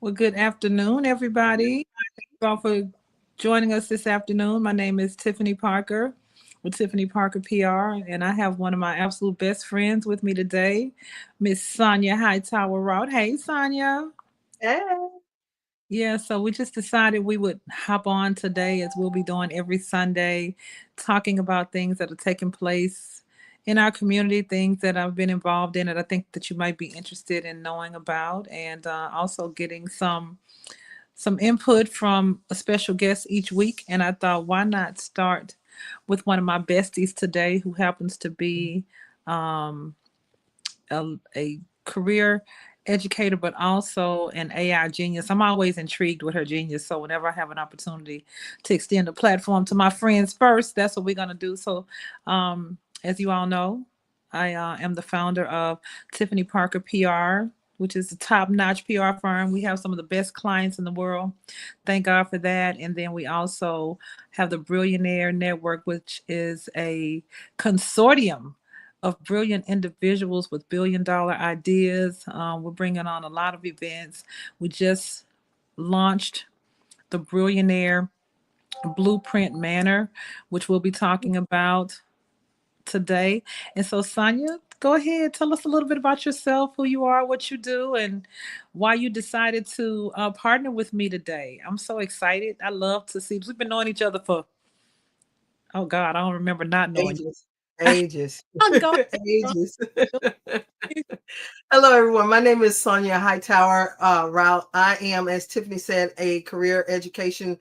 Well, good afternoon, everybody. Thank you all for joining us this afternoon. My name is Tiffany Parker with Tiffany Parker PR, and I have one of my absolute best friends with me today, Miss Sonia Hightower Rout. Hey, Sonia. Hey. Yeah, so we just decided we would hop on today as we'll be doing every Sunday, talking about things that are taking place in our community, things that I've been involved in that I think that you might be interested in knowing about, and also getting some input from a special guest each week. And I thought, why not start with one of my besties today, who happens to be um, a career educator, but also an AI genius. I'm always intrigued with her genius. So whenever I have an opportunity to extend the platform to my friends first, that's what we're going to do. So, as you all know, I am the founder of Tiffany Parker PR, which is a top notch PR firm. We have some of the best clients in the world. Thank God for that. And then we also have the Billionaire Network, which is a consortium of brilliant individuals with billion-dollar ideas. We're bringing on a lot of events. We just launched the Billionaire Blueprint Manor, which we'll be talking about today. And so, Sonia, go ahead, tell us a little bit about yourself, who you are, what you do, and why you decided to partner with me today. I'm so excited. I love to see. We've been knowing each other for, oh God, I don't remember not knowing Ages. Ages. you. Go ahead. Ages. Hello, everyone. My name is Sonia Hightower Rout. I am, as Tiffany said, a career education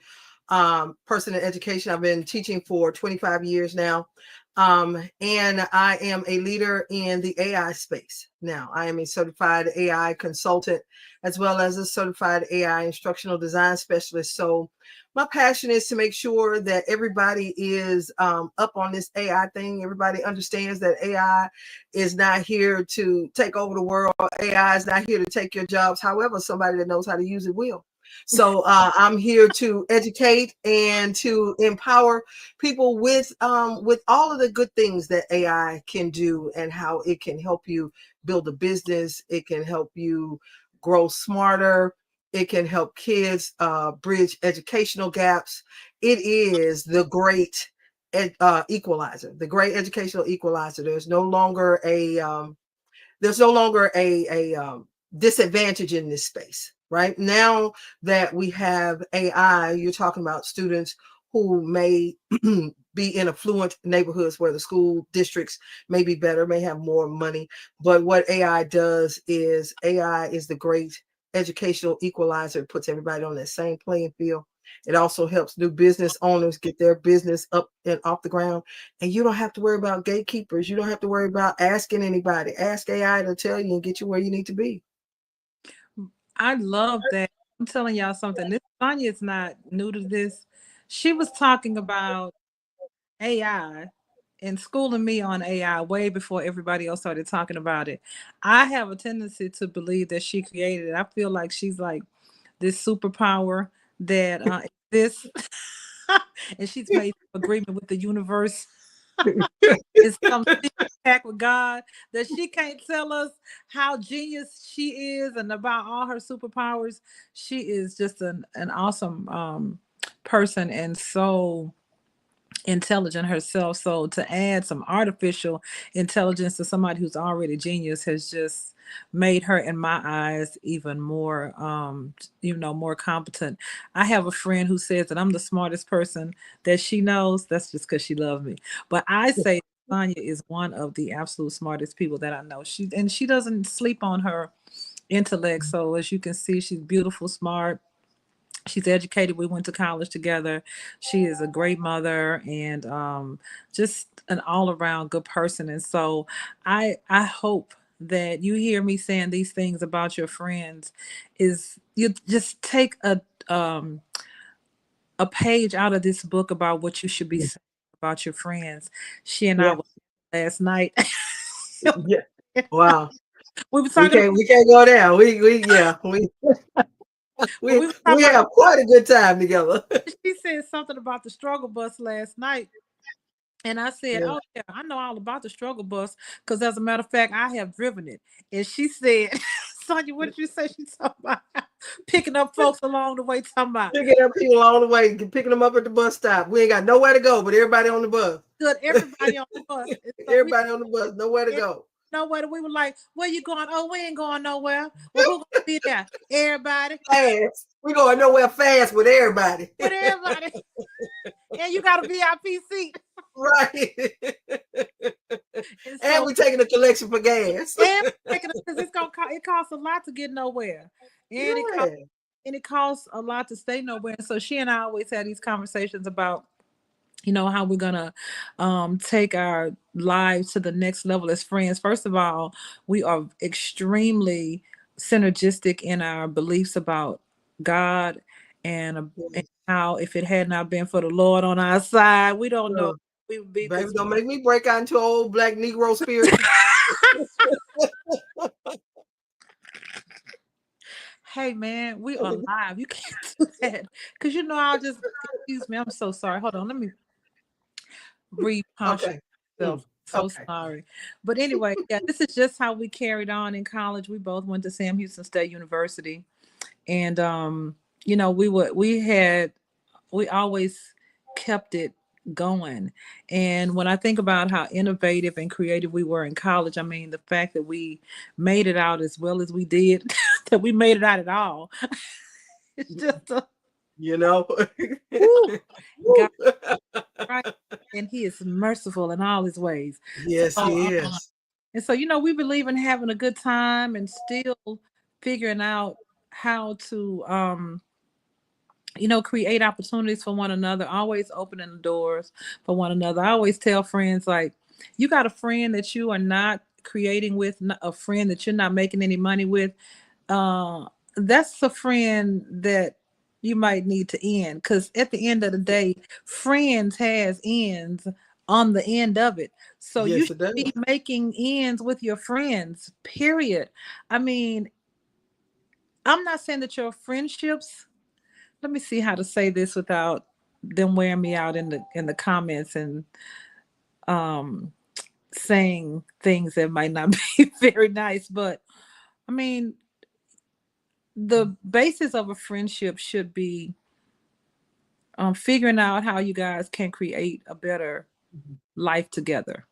person in education. I've been teaching for 25 years now. And I am a leader in the AI space. Now, I am a certified AI consultant as well as a certified AI instructional design specialist. So my passion is to make sure that everybody is up on this AI thing. Everybody understands that AI is not here to take over the world. AI is not here to take your jobs. However, somebody that knows how to use it will. So I'm here to educate and to empower people with all of the good things that AI can do and how it can help you build a business. It can help you grow smarter. It can help kids bridge educational gaps. It is the great equalizer, the great educational equalizer. There's no longer a disadvantage in this space. Right now that we have AI, you're talking about students who may be in affluent neighborhoods where the school districts may be better, may have more money. But what AI does is AI is the great educational equalizer. It puts everybody on that same playing field. It also helps new business owners get their business up and off the ground. And you don't have to worry about gatekeepers. You don't have to worry about asking anybody. Ask AI to tell you and get you where you need to be. I love that. I'm telling y'all something. This Sonya is not new to this. She was talking about AI and schooling me on AI way before everybody else started talking about it. I have a tendency to believe that she created it. I feel like she's like this superpower that exists, and she's made agreement with the universe. It's some pact with God that she can't tell us how genius she is and about all her superpowers. She is just an awesome person and so intelligent herself. So to add some artificial intelligence to somebody who's already genius has just made her, in my eyes, even more more competent. I have a friend who says that I'm the smartest person that she knows. That's just because she loves me. But I say Sonya is one of the absolute smartest people that I know. She doesn't sleep on her intellect. So as you can see, she's beautiful, smart, she's educated. We went to college together. She is a great mother and just an all-around good person. And so I hope that you hear me saying these things about your friends is you just take a page out of this book about what you should be saying about your friends. She and I Yeah. were last night. Yeah. Wow. we were We talking about, can't we can't go down. We yeah. We well, we we were talking we about, have quite a good time together. she said something about the struggle bus last night. And I said, Yeah. "Oh yeah, I know all about the struggle bus because, as a matter of fact, I have driven it." And she said, "Sonia, what did you say?" She talking about. picking up folks along the way, talking about Picking up people along the way, picking them up at the bus stop. We ain't got nowhere to go, but everybody on the bus. good everybody on the bus. And so we Everybody on the bus, nowhere to didn't go. know where we were like, where you going? Oh, we ain't going nowhere. Well, who gonna be there? Everybody. Fast. We going nowhere fast with everybody. With everybody. And you got a VIP seat. Right. And And so we taking a collection for gas. and because it's gonna cost it costs a lot to get nowhere. And Yeah. it costs a lot to stay nowhere. So she and I always had these conversations about how we're gonna take our lives to the next level as friends. First of all, we are extremely synergistic in our beliefs about God and Yes. how if it had not been for the Lord on our side, we don't know Girl, we would be baby, because don't make me break out into old black Negro spirit. hey man, we are live. You can't do that. Cause I'll just excuse me. I'm so sorry. Hold on, let me reposture Okay. myself. So Okay. sorry. But anyway, yeah, this is just how we carried on in college. We both went to Sam Houston State University. And we always kept it going. And when I think about how innovative and creative we were in college, I mean the fact that we made it out as well as we did, that we made it out at all. It's just a You know? woo, God, Woo. right? And he is merciful in all his ways. So Yes, he is. and so, we believe in having a good time and still figuring out how to, create opportunities for one another, always opening the doors for one another. I always tell friends, like, you got a friend that you are not creating with, a friend that you're not making any money with. Uh, that's a friend that you might need to end because at the end of the day, friends has ends on the end of it. So you Yes, should it does. be making ends with your friends, period. I mean, I'm not saying that your friendships, let me see how to say this without them wearing me out in the comments and um saying things that might not be very nice, but I mean, the basis of a friendship should be figuring out how you guys can create a better Mhm. life together.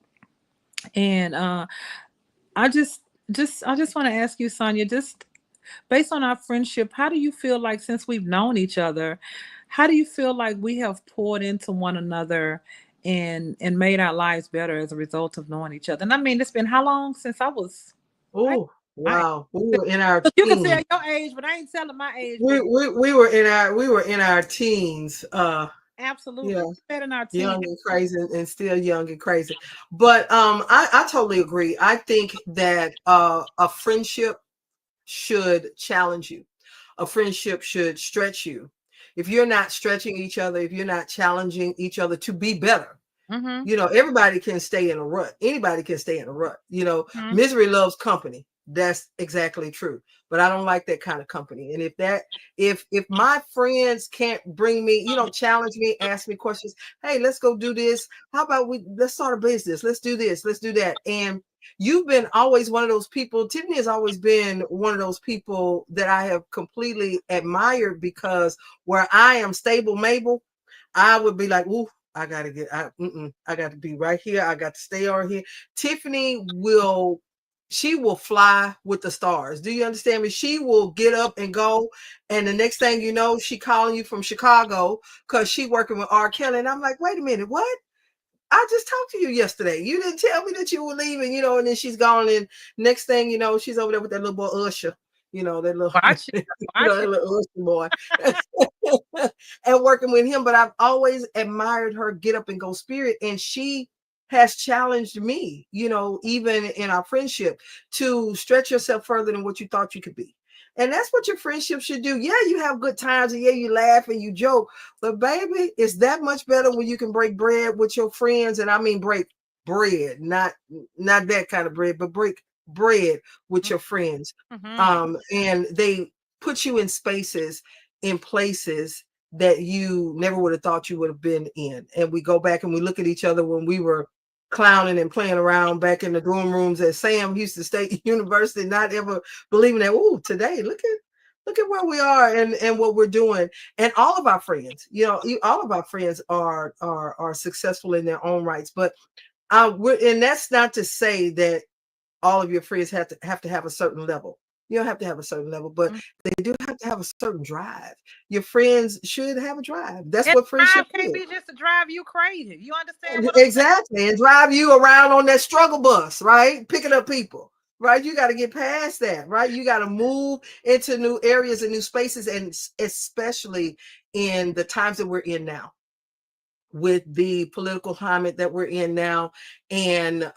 And I just want to ask you, Sonia, just based on our friendship, how do you feel like since we've known each other, how do you feel like we have poured into one another and made our lives better as a result of knowing each other? And I mean, it's been how long since I, Oh, I wow. We were in our you can tell teens. your age, but I ain't telling my age. We, But we we were in our teens. absolutely, Yeah, we met in our teens. young and crazy and still young and crazy. But I totally agree. I think that a friendship should challenge you. A friendship should stretch you. If you're not stretching each other, if you're not challenging each other to be better, Mm-hmm. everybody can stay in a rut. Anybody can stay in a rut. Mm-hmm. Misery loves company. That's exactly true. But I don't like that kind of company. And if my friends can't bring me, challenge me, ask me questions, hey, let's go do this. How about let's start a business? Let's do this, let's do that. And you've been always one of those people. Tiffany has always been one of those people that I have completely admired because where I am stable, Mabel, I would be like, ooh, I got to be right here. I got to stay on here. Tiffany she will fly with the stars. Do you understand me? She will get up and go. And the next thing you know, she calling you from Chicago because she working with R. Kelly. And I'm like, wait a minute, what? I just talked to you yesterday. You didn't tell me that you were leaving, and then she's gone. And next thing you know, she's over there with that little boy Usher, that little, Watch it, watch that it. little Usher boy, and working with him. But I've always admired her get up and go spirit. And she has challenged me, even in our friendship, to stretch yourself further than what you thought you could be. And that's what your friendship should do. Yeah, you have good times and yeah, you laugh and you joke. But baby, it's that much better when you can break bread with your friends. And I mean break bread, not that kind of bread, but break bread with your friends. Mm-hmm. And they put you in spaces, in places that you never would have thought you would have been in. And we go back and we look at each other when we were clowning and playing around back in the dorm rooms at Sam Houston State University, not ever believing that, oh, today, Look at where we are and what we're doing. And all of our friends, all of our friends are successful in their own rights. But and that's not to say that all of your friends have to have a certain level. You don't have to have a certain level, but Mm. they do have to have a certain drive. Your friends should have a drive. That's And what friendship drive can't is. be just to drive you crazy. You understand what I'm saying? Exactly. And drive you around on that struggle bus, right? Picking up people, right? You got to get past that, right? You got to move into new areas and new spaces, and especially in the times that we're in now, with the political climate that we're in now, and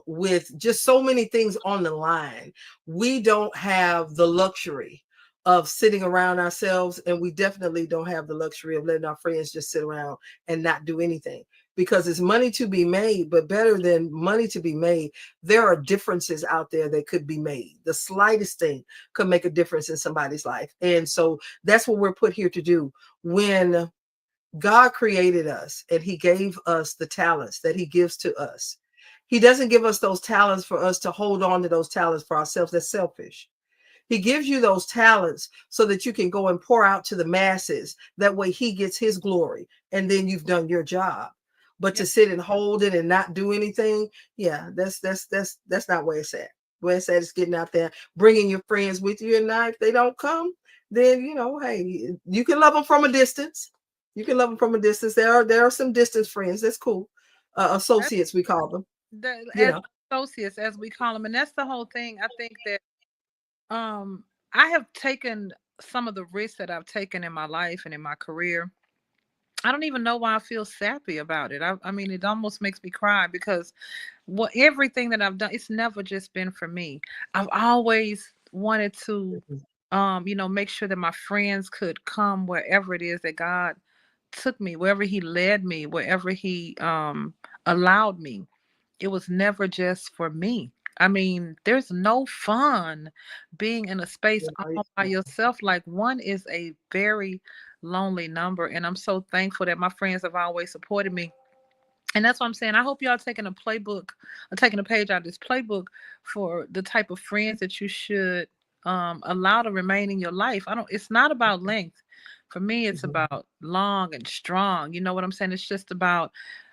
with just so many things on the line. We don't have the luxury of sitting around ourselves, and we definitely don't have the luxury of letting our friends just sit around and not do anything, because there's money to be made. But better than money to be made, there are differences out there that could be made. The slightest thing could make a difference in somebody's life. And so that's what we're put here to do. When God created us and he gave us the talents that he gives to us, he doesn't give us those talents for us to hold on to those talents for ourselves. That's selfish. He gives you those talents so that you can go and pour out to the masses. That way he gets his glory, and then you've done your job. But Yeah. to sit and hold it and not do anything, yeah, that's not where it's at. Where it's at is getting out there, bringing your friends with you. And now if they don't come, then hey, you can love them from a distance. You can love them from a distance. There are some distance friends. That's cool. That's Associates, we call them. You as know. associates, as we call them, and that's the whole thing. I think that I have taken some of the risks that I've taken in my life and in my career. I don't even know why I feel sappy about it. I mean, it almost makes me cry because what everything that I've done, it's never just been for me. I've always wanted to, make sure that my friends could come wherever it is that God took me, wherever He led me, wherever He allowed me. It was never just for me. I mean, there's no fun being in a space all by yourself. Like, one is a very lonely number, and I'm so thankful that my friends have always supported me. And that's what I'm saying. I hope y'all taking a playbook or taking a page out of this playbook for the type of friends that you should allow to remain in your life. It's not about length. For me, it's Mhm. about long and strong. You know what I'm saying? It's just about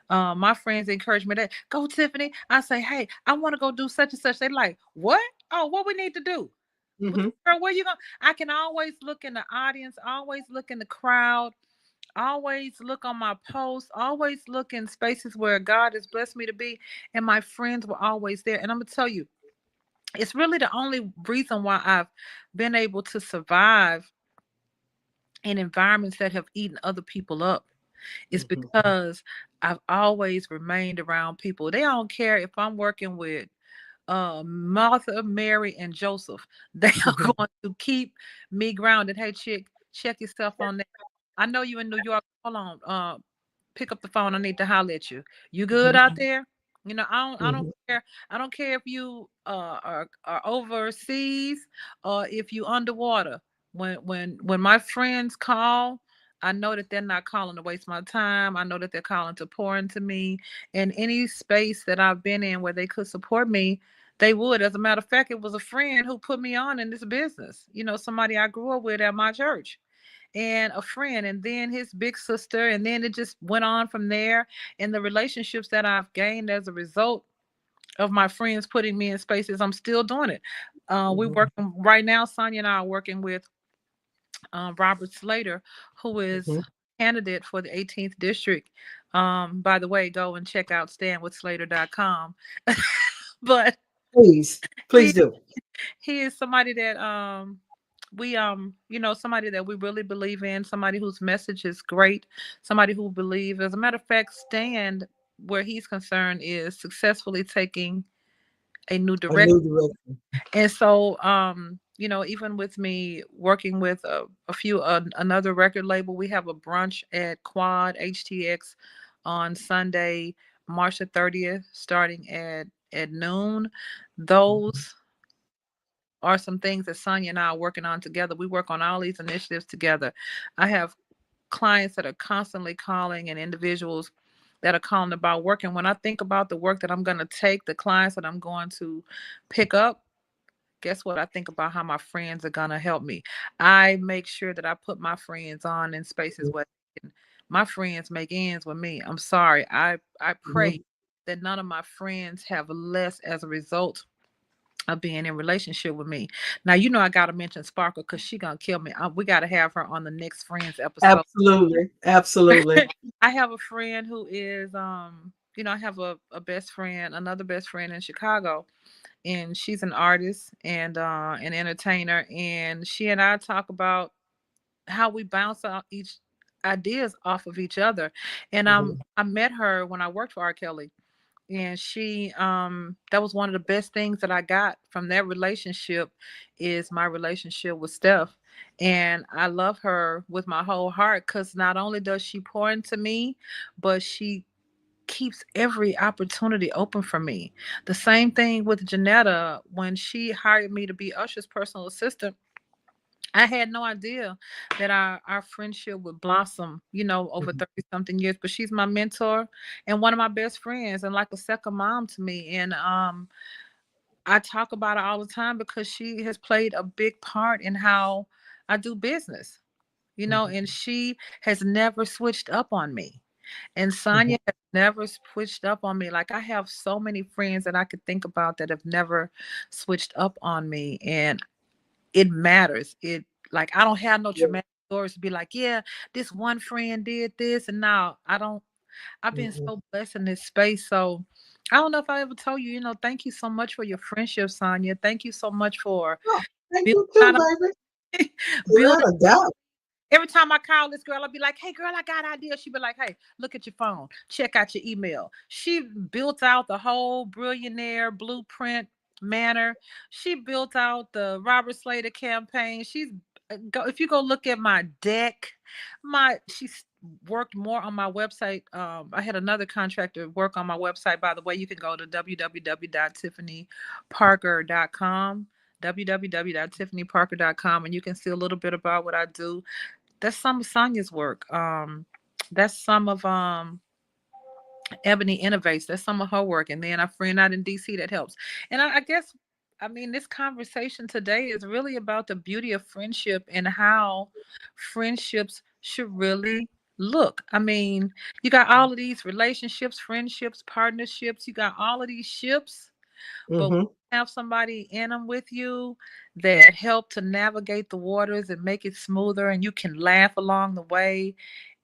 my friends encourage me that go, Tiffany. I say, hey, I want to go do such and such. They like, what? Oh, what we need to do? Mhm. Girl, where you going? I can always look in the audience, always look in the crowd, always look on my posts, always look in spaces where God has blessed me to be, and my friends were always there. And I'm gonna tell you, it's really the only reason why I've been able to survive in environments that have eaten other people up. Is Mhm. because I've always remained around people. They don't care if I'm working with Martha, Mary, and Joseph. They are Mhm. going to keep me grounded. Hey, chick, check yourself on that. I know you in New York. Hold on. Pick up the phone. I need to holler at you. You good out there? I don't Mhm. care. I don't care if you are overseas or if you underwater. When my friends call, I know that they're not calling to waste my time. I know that they're calling to pour into me. In any space that I've been in where they could support me, they would. As a matter of fact, it was a friend who put me on in this business. Somebody I grew up with at my church, and a friend, and then his big sister, and then it just went on from there. And the relationships that I've gained as a result of my friends putting me in spaces, I'm still doing it. We're Mhm. working right now. Sonia and I are working with Robert Slater, who is Mhm. candidate for the 18th district. By the way, go and check out standwithslater.com. But Please, he please do. he is somebody that we somebody that we really believe in, somebody whose message is great, somebody who believes, as a matter of fact, stand where he's concerned is successfully taking a new A direction. new direction. And so even with me working with a few another record label, we have a brunch at Quad HTX on Sunday, March the 30th, starting at noon. Mhm. Those are some things that Sonia and I are working on together. We work on all these initiatives together. I have clients that are constantly calling, and individuals that are calling about work. And when I think about the work that I'm going to take, the clients that I'm going to pick up, guess what? I think about how my friends are gonna help me. I make sure that I put my friends on in spaces where my friends make ends with me. I'm sorry. I pray Mhm. that none of my friends have less as a result of being in relationship with me. Now you know I gotta mention Sparkle because she gonna kill me. We gotta have her on the next Friends episode. Absolutely. Absolutely. I have a friend who is I have a best friend, another best friend in Chicago, and she's an artist and an entertainer, and she and I talk about how we bounce out each ideas off of each other. And Mhm. I met her when I worked for R. Kelly, and she that was one of the best things that I got from that relationship is my relationship with Steph. And I love her with my whole heart because not only does she pour into me, but she keeps every opportunity open for me. The same thing with Janetta. When she hired me to be Usher's personal assistant, I had no idea that our friendship would blossom, over Mhm. 30 something years. But she's my mentor and one of my best friends and like a second mom to me. And I talk about her all the time because she has played a big part in how I do business, Mhm. and she has never switched up on me. And Mhm. Sonia has never switched up on me. Like I have so many friends that I could think about that have never switched up on me. And it matters. It like I don't have no Yeah. traumatic stories to be like, yeah, this one friend did this, and now I don't. I've been Mhm. so blessed in this space. So I don't know if I ever told you, thank you so much for your friendship, Sonia. Thank you so much for Oh, thank building you too, not baby. building. Without a doubt. Every time I call this girl, I'll be like, hey, girl, I got an idea. She'll be like, hey, look at your phone. Check out your email. She built out the whole Billionaire Blueprint manner. She built out the Robert Slater campaign. If you go look at my deck, she's worked more on my website. I had another contractor work on my website. By the way, you can go to www.tiffanyparker.com www.tiffanyparker.com and you can see a little bit about what I do. That's some of Sonia's work. That's some of Ebony Innovates. That's some of her work. And then a friend out in DC that helps. And I guess, I mean, this conversation today is really about the beauty of friendship and how friendships should really look. I mean, you got all of these relationships, friendships, partnerships. You got all of these ships, but Mhm. have somebody in them with you that help to navigate the waters and make it smoother, and you can laugh along the way,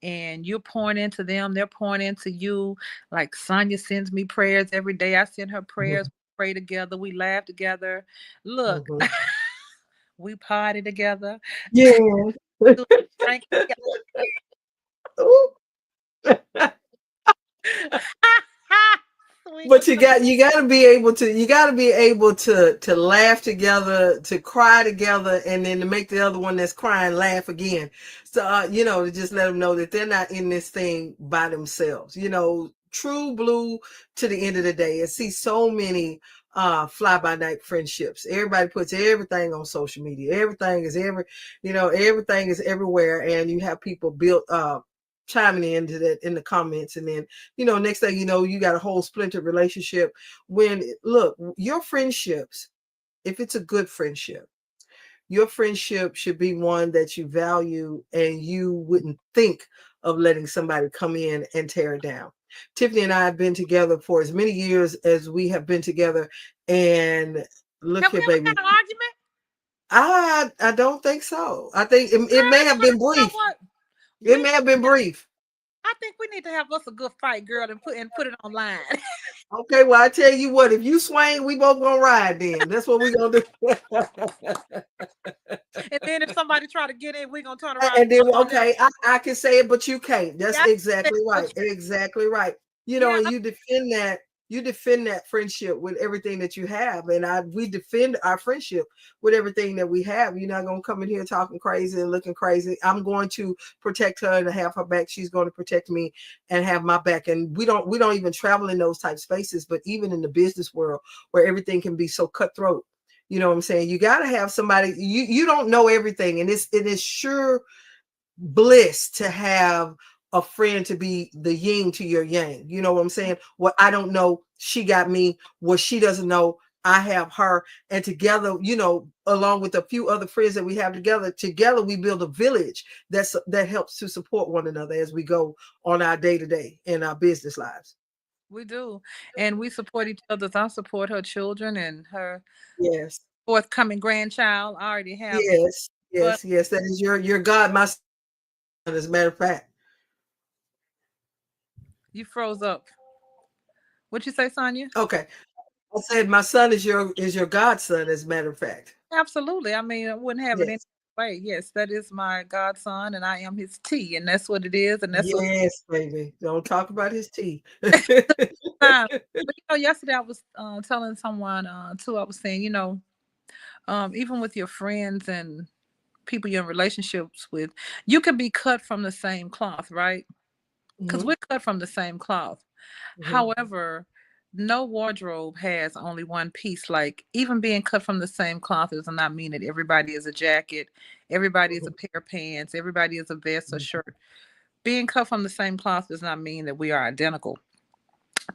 and you're pouring into them, they're pouring into you. Like Sonia sends me prayers every day. I send her prayers. Mhm. We pray together. We laugh together. Look, Mhm. we party together. Yeah. Do drink Ooh. sweet But you with got to be able to to laugh together, to cry together, and then to make the other one that's crying laugh again. So to just let them know that they're not in this thing by themselves. True blue to the end of the day. And see so many fly by night friendships. Everybody puts everything on social media. Everything is everywhere, and you have people built chiming into that in the comments, and then next thing you know, you got a whole splintered relationship. When look, your friendships, if it's a good friendship, your friendship should be one that you value and you wouldn't think of letting somebody come in and tear it down. Tiffany and I have been together for as many years as we have been together, and look have we here, ever baby. had an argument? I don't think so. I think it Girl, may have been you know brief. what? It We may need have been brief. I think we need to have us a good fight, girl, and put it online. Okay, well, I tell you what, if you swing, we both gonna ride then. That's what we gonna do. And then if somebody try to get in, we gonna turn around and And then, jump on them. okay, I can say it, but you can't. That's Yeah, exactly right. but Exactly right. yeah, And you defend that friendship with everything that you have. And we defend our friendship with everything that we have. You're not gonna come in here talking crazy and looking crazy. I'm going to protect her and have her back. She's going to protect me and have my back. And we don't even travel in those type spaces, but even in the business world where everything can be so cutthroat. You know what I'm saying? You got to have somebody. You don't know everything, and it is sure bliss to have a friend to be the yin to your yang. You know what I'm saying? What I don't know, she got me. What she doesn't know, I have her, and together, along with a few other friends that we have together we build a village that helps to support one another as we go on our day to day in our business lives. We do. And we support each other. I support her children and her Yes, forthcoming grandchild. I already have one, yes, but yes, yes. That is your God, my son, as a matter of fact. you froze up. What you say, Sonia? Okay, I said my son is your godson, as a matter of fact. Absolutely. I mean, I wouldn't have it any Yes, way. Yes, that is my godson, and I am his T, and that's what it is, and that's what yes, baby. Don't talk about his tea. time. But yesterday I was telling someone too. I was saying, even with your friends and people you're in relationships with, you can be cut from the same cloth, right? Because Hmm. we're cut from the same cloth. Hmm. However, no wardrobe has only one piece. Like, even being cut from the same cloth does not mean that everybody is a jacket, everybody is a pair of pants, everybody is a vest or shirt. Being cut from the same cloth does not mean that we are identical.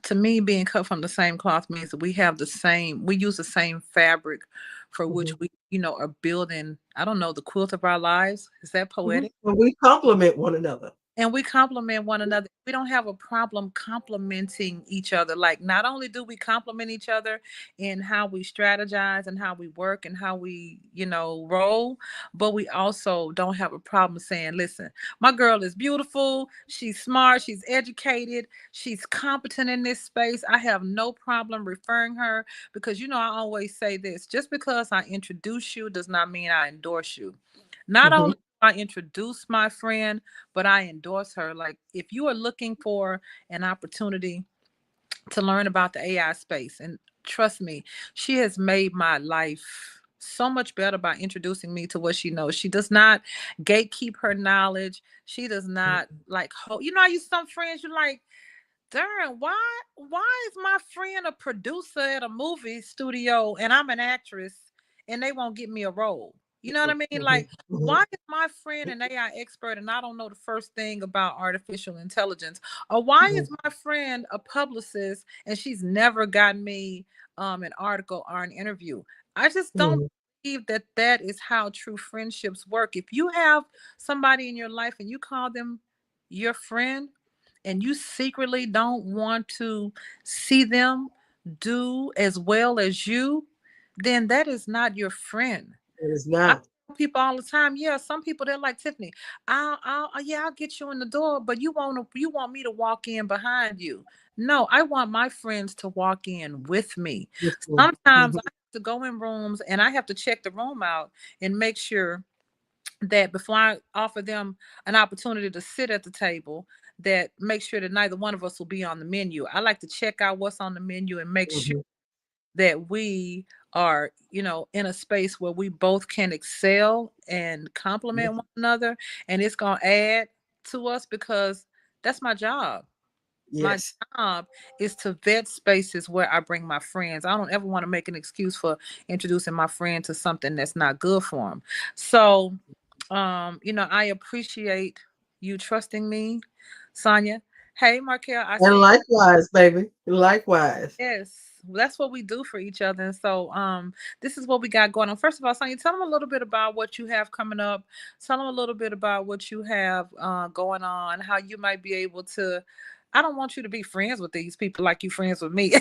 To me, being cut from the same cloth means that we use the same fabric for Hmm. which we, are building, I don't know, the quilt of our lives. Is that Hmm. poetic? And we complement one another. And we complement one another. We don't have a problem complimenting each other. Like, not only do we compliment each other in how we strategize and how we work and how we, roll, but we also don't have a problem saying, listen, my girl is beautiful. She's smart. She's educated. She's competent in this space. I have no problem referring her because, I always say this, just because I introduce you does not mean I endorse you. Not Hmm. only do I introduce my friend, but I endorse her. Like, if you are looking for an opportunity to learn about the AI space, and trust me, she has made my life so much better by introducing me to what she knows. She does not gatekeep her knowledge. She does not like, I use some friends, you like, darn, why is my friend a producer at a movie studio and I'm an actress and they won't get me a role? You know what I mean? Hmm. Like, why is my friend an AI expert and I don't know the first thing about artificial intelligence? Or why Hmm. is my friend a publicist and she's never gotten me an article or an interview? I just don't Hmm. believe that that is how true friendships work. If you have somebody in your life and you call them your friend, and you secretly don't want to see them do as well as you, then that is not your friend. It is I not. tell people all the time, yeah, some people they're like, Tiffany, I'll get you in the door, but you want me to walk in behind you. No, I want my friends to walk in with me. Sometimes Hmm. I have to go in rooms and I have to check the room out and make sure that before I offer them an opportunity to sit at the table, that make sure that neither one of us will be on the menu. I like to check out what's on the menu and make sure Hmm. that we are, in a space where we both can excel and complement one another. And it's going to add to us because that's my job. My Yes. job is to vet spaces where I bring my friends. I don't ever want to make an excuse for introducing my friend to something that's not good for them. So, I appreciate you trusting me, Sonia. Hey, Markel, I And see. likewise, baby. Likewise. Yes, that's what we do for each other. And so, this is what we got going on. First of all, Sonia, tell them a little bit about what you have coming up. Tell them a little bit about what you have going on, how you might be able to. I don't want you to be friends with these people like you friends with me,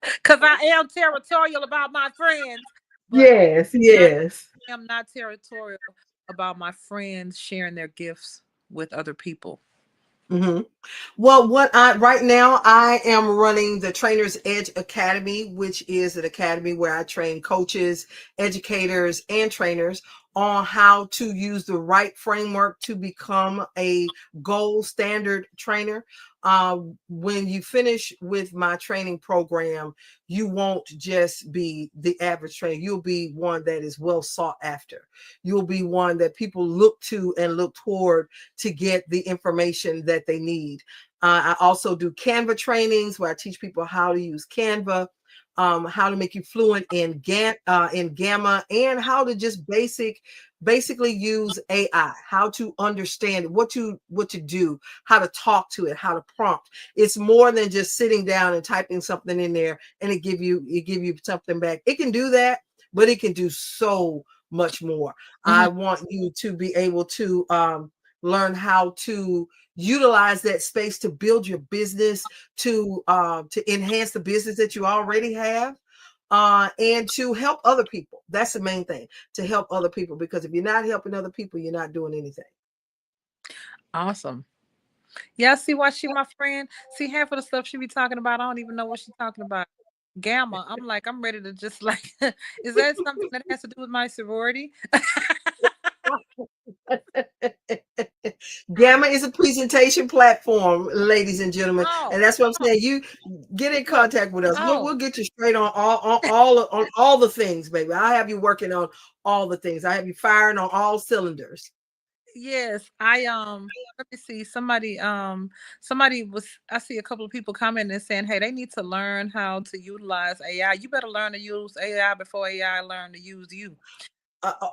because I am territorial about my friends, but Yes, I yes. am not territorial about my friends sharing their gifts with other people. Hmm. Well, what I right now I am running the Trainers Edge Academy, which is an academy where I train coaches, educators, and trainers on how to use the right framework to become a gold standard trainer. When you finish with my training program, you won't just be the average trainer. You'll be one that is well sought after. You'll be one that people look to and look toward to get the information that they need. I also do Canva trainings where I teach people how to use Canva. how to make you fluent in Gamma, and how to just basically use AI, how to understand what to do, how to talk to it, how to prompt. It's more than just sitting down and typing something in there and it give you something back. It can do that, but it can do so much more. I Mhm. want you to be able to learn how to utilize that space to build your business, to enhance the business that you already have, and to help other people. That's the main thing, to help other people, because if you're not helping other people, you're not doing anything. Awesome. Yeah, see why she my friend. See half of the stuff she be talking about, I don't even know what she's talking about. Gamma. I'm like, I'm ready to just like, is that something that has to do with my sorority? Gamma is a presentation platform, ladies and gentlemen, and Oh, that's what I'm oh, saying. You get in look. contact with us. We'll Oh, get you straight on all the things, baby. I have you working on all the things. I have you firing on all cylinders. yes. Let me see. Somebody was I see a couple of people commenting and saying, hey, they need to learn how to utilize AI. You better learn to use AI before AI learn to use you.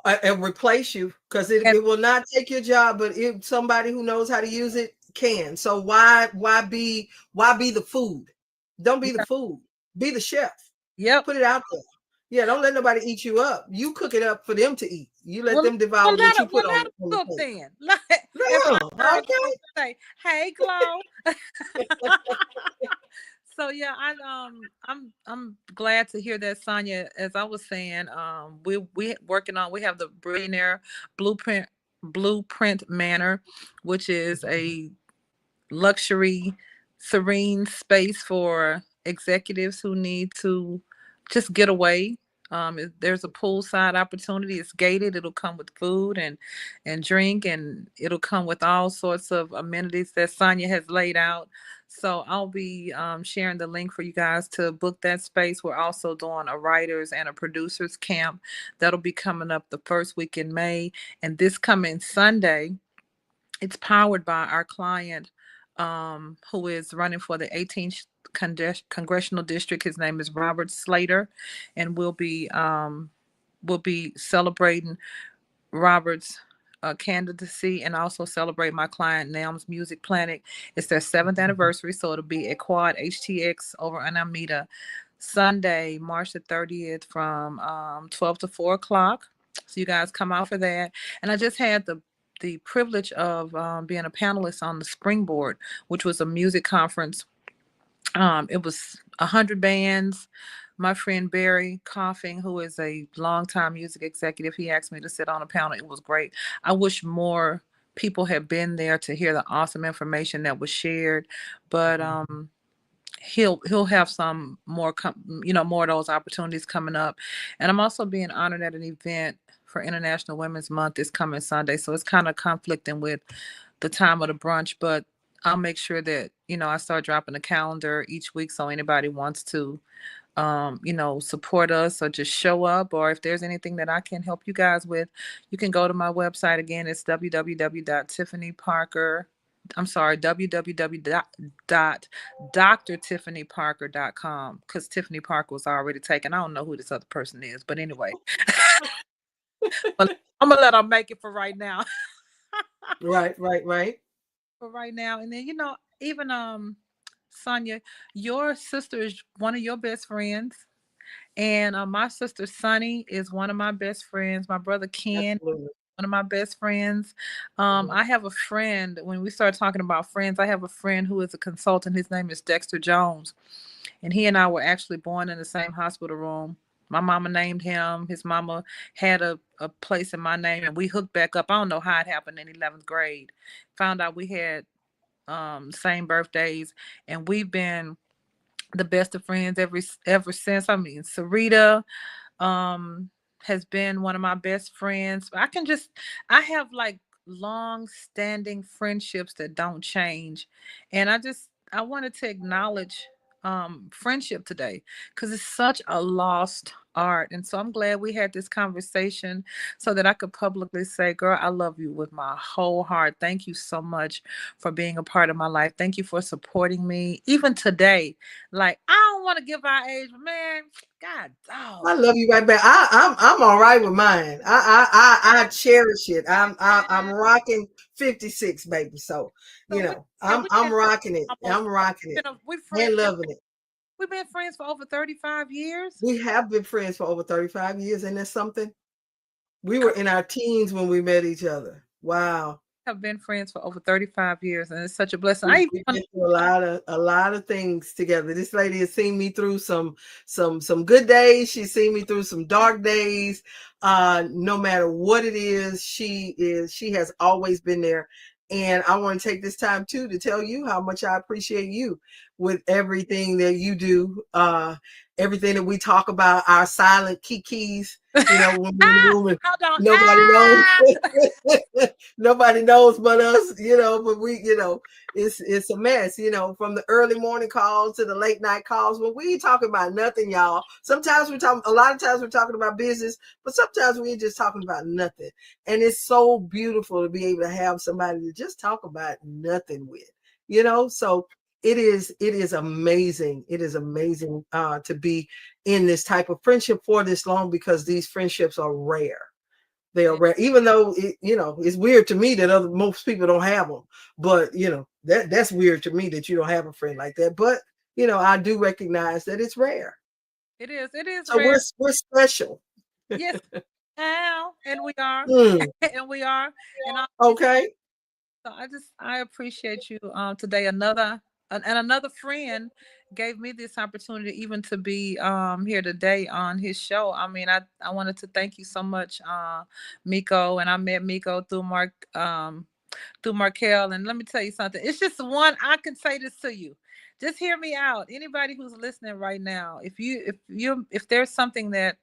And replace you, because it, And it will not take your job, but if somebody who knows how to use it can. So why be the food? Don't be the yeah, food. Be the chef. yep. Put it out there. Yeah, don't let nobody eat you up. You cook it up for them to eat. You let Well, them devour what you put let her on the cook plate. then. Like, as Yeah, my girl Glow okay. say, hey Glow. So yeah, I'm glad to hear that, Sonia. As I was saying, we working on we have the Billionaire Blueprint Manor, which is a luxury, serene space for executives who need to just get away. There's a poolside opportunity. It's gated. It'll come with food and drink, and it'll come with all sorts of amenities that Sonia has laid out. So I'll be sharing the link for you guys to book that space. We're also doing a writers and a producers camp that'll be coming up the first week in May, and this coming Sunday it's powered by our client who is running for the 18th congressional district. His name is Robert Slater, and we'll be celebrating Robert's candidacy and also celebrate my client Nam's Music Planet. It's their seventh anniversary, so it'll be at Quad HTX over in Alameda, Sunday, March the 30th from 12 to 4 o'clock. So you guys come out for that. And I just had the privilege of being a panelist on the Springboard, which was a music conference. It was 100 bands. My friend Barry Coughing, who is a longtime music executive, he asked me to sit on a panel. It was great. I wish more people had been there to hear the awesome information that was shared. But he'll have some more more of those opportunities coming up. And I'm also being honored at an event for International Women's Month this coming Sunday. So it's kind of conflicting with the time of the brunch, but I'll make sure that, I start dropping a calendar each week so anybody wants to support us or just show up, or if there's anything that I can help you guys with, you can go to my website again. It's www.tiffanyparker. I'm sorry, www.drtiffanyparker.com, because Tiffany Parker was already taken. I don't know who this other person is, but anyway, but I'm gonna let her make it for right now. Right, right, right. For right now, and then even Sonia, your sister is one of your best friends. And my sister Sunny is one of my best friends. My brother Ken, Absolutely. one of my best friends. Mhm. I have a friend, when we start talking about friends, I have a friend who is a consultant. His name is Dexter Jones. And he and I were actually born in the same hospital room. My mama named him. His mama had a place in my name, and we hooked back up. I don't know how it happened in 11th grade. Found out we had same birthdays, and we've been the best of friends ever since. I mean, Sarita um has been one of my best friends. I have like long standing friendships that don't change. And I wanted to acknowledge friendship today because it's such a lost art. And so I'm glad we had this conversation so that I could publicly say, girl, I love you with my whole heart. Thank you so much for being a part of my life. Thank you for supporting me. Even today, like, I don't want to give our age, but man, God, I dog. love you right back. I'm all right with mine. I cherish it. I'm rocking 56, baby. So So you know, we've I'm been rocking it. almost, I'm rocking it we and friends, loving it. we've been friends for over 35 years. We have been friends for over 35 years, and that's something. We were in our teens when we met each other. Wow. Have been friends for over 35 years, and it's such a blessing. I even We've want been through a lot of things together. This lady has seen me through some good days. She's seen me through some dark days. No matter what it is, she has always been there. And I want to take this time too to tell you how much I appreciate you with everything that you do. Everything that we talk about, our silent kikis, when we're in the ah, room and hold on. nobody knows. Ah, Nobody knows but us, but it's a mess, from the early morning calls to the late night calls when we ain't talking about nothing, y'all. Sometimes a lot of times we're talking about business, but sometimes we ain't just talking about nothing. And it's so beautiful to be able to have somebody to just talk about nothing with, so it is amazing. It is amazing to be in this type of friendship for this long, because these friendships are rare. They are it, rare, even though it's weird to me that most people don't have them. But that's weird to me that you don't have a friend like that. But I do recognize that it's rare. it is So rare. we're special. Yes, now, and we are, Mm, and we are, and I okay. so I appreciate you today. And another friend gave me this opportunity even to be here today on his show. I mean, I wanted to thank you so much, Miko, and I met Miko through Markel. And let me tell you something. It's just one, I can say this to you. Just hear me out. Anybody who's listening right now, if there's something that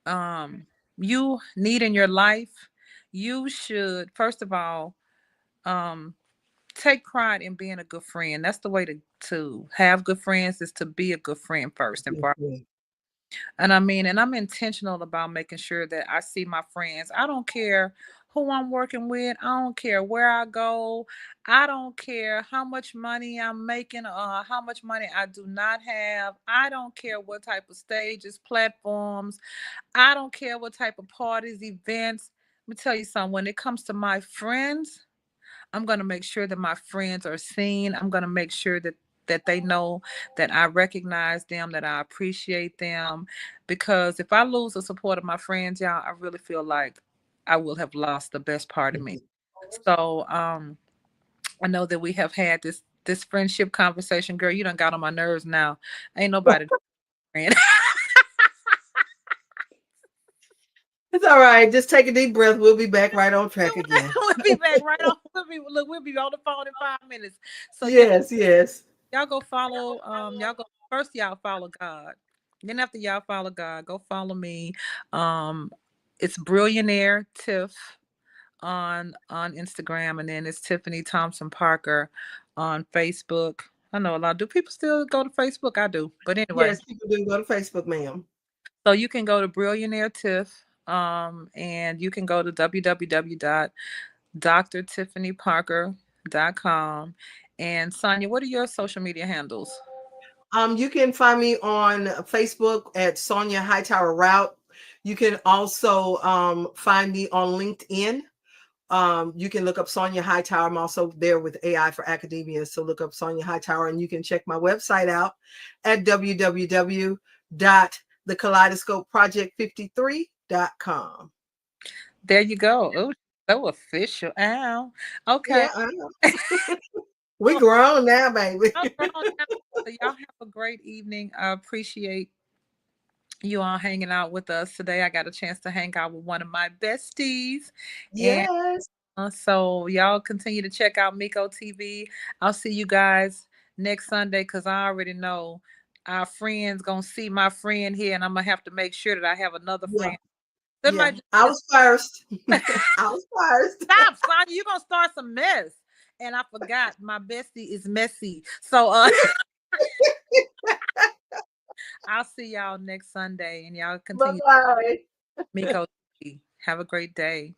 um you need in your life, you should first of all um take pride in being a good friend. That's the way to have good friends, is to be a good friend first and foremost. Mhm. And I mean, and I'm intentional about making sure that I see my friends. I don't care who I'm working with. I don't care where I go. I don't care how much money I'm making or how much money I do not have. I don't care what type of stages, platforms. I don't care what type of parties, events. Let me tell you something. When it comes to my friends, I'm going to make sure that my friends are seen. I'm going to make sure that they know that I recognize them, that I appreciate them. Because if I lose the support of my friends, y'all, I really feel like I will have lost the best part of me. Mhm. So I know that we have had this friendship conversation. Girl, you done got on my nerves now. Ain't nobody friend. It's all right. Just take a deep breath. We'll be back right on track again. We'll be back right on. We'll be on the phone in 5 minutes. So yeah, Yes, yes. y'all go follow y'all go first, y'all follow God. Then after y'all follow God, go follow me. um it's Billionaire Tiff on Instagram, and then it's Tiffany Thompson Parker on Facebook. I know a lot. Do people still go to Facebook? I do, but anyway. Yes, people do go to Facebook, ma'am. So you can go to Billionaire Tiff, and you can go to www.drtiffanyparker.com. And Sonia, what are your social media handles? You can find me on Facebook at Sonia Hightower Route. You can also find me on LinkedIn. You can look up Sonia Hightower. I'm also there with AI for Academia. So look up Sonia Hightower, and you can check my website out at www.thekaleidoscopeproject53.com. There you go. Oh, so official. Ow. Okay. Yeah, I know. We grown now, baby. Y'all grown now. So y'all have a great evening. I appreciate you all hanging out with us today. I got a chance to hang out with one of my besties. And Yes. so y'all continue to check out Miko TV. I'll see you guys next Sunday, because I already know our friends gonna see my friend here, and I'm gonna have to make sure that I have another Yeah. friend. That Yeah. might just I be was first. I was first. stop, Sonya. You're gonna start some mess. And I forgot my bestie is messy. So I'll see y'all next Sunday, and y'all Bye continue. bye. Miko, have a great day.